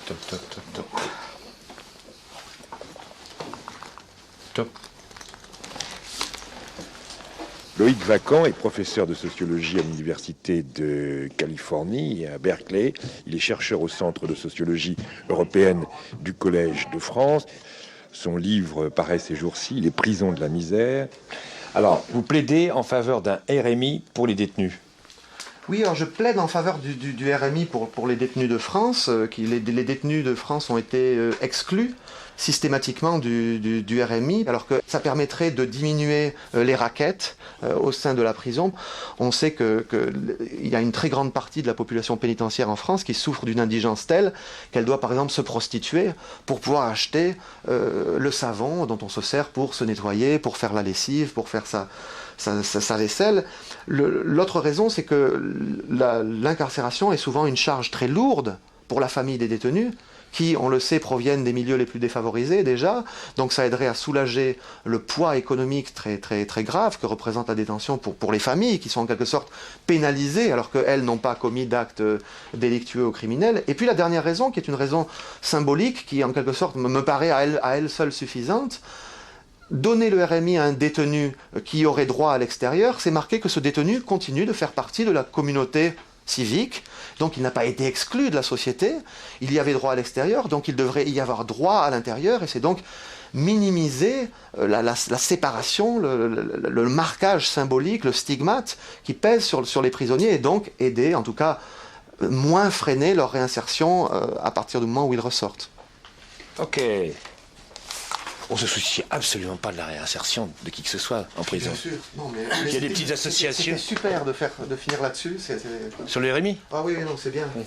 top, top, top, top. Top. Loïc Vacan est professeur de sociologie à l'Université de Californie à Berkeley. Il est chercheur au Centre de sociologie européenne du Collège de France. Son livre paraît ces jours-ci, Les prisons de la misère. Alors, vous plaidez en faveur d'un RMI pour les détenus. Oui, alors je plaide en faveur du RMI pour les détenus de France. Les détenus de France ont été exclus systématiquement du RMI, alors que ça permettrait de diminuer les raquettes au sein de la prison. On sait qu'il y a une très grande partie de la population pénitentiaire en France qui souffre d'une indigence telle qu'elle doit par exemple se prostituer pour pouvoir acheter le savon dont on se sert pour se nettoyer, pour faire la lessive, pour faire sa vaisselle. L'autre raison, c'est que l'incarcération est souvent une charge très lourde pour la famille des détenus, qui, on le sait, proviennent des milieux les plus défavorisés déjà. Donc ça aiderait à soulager le poids économique très, très, très grave que représente la détention pour les familles, qui sont en quelque sorte pénalisées, alors qu'elles n'ont pas commis d'actes délictueux ou criminels. Et puis la dernière raison, qui est une raison symbolique, qui en quelque sorte me paraît à elle seule suffisante, donner le RMI à un détenu qui aurait droit à l'extérieur, c'est marquer que ce détenu continue de faire partie de la communauté civique, donc il n'a pas été exclu de la société, il y avait droit à l'extérieur, donc il devrait y avoir droit à l'intérieur, et c'est donc minimiser la séparation, le marquage symbolique, le stigmate qui pèse sur les prisonniers, et donc aider, en tout cas, moins freiner leur réinsertion à partir du moment où ils ressortent. Ok. On ne se soucie absolument pas de la réinsertion de qui que ce soit en prison. Bien sûr. Non, mais il y a des petites associations. C'était super de finir là-dessus. Sur le RMI? Ah oui, non, c'est bien. Oui.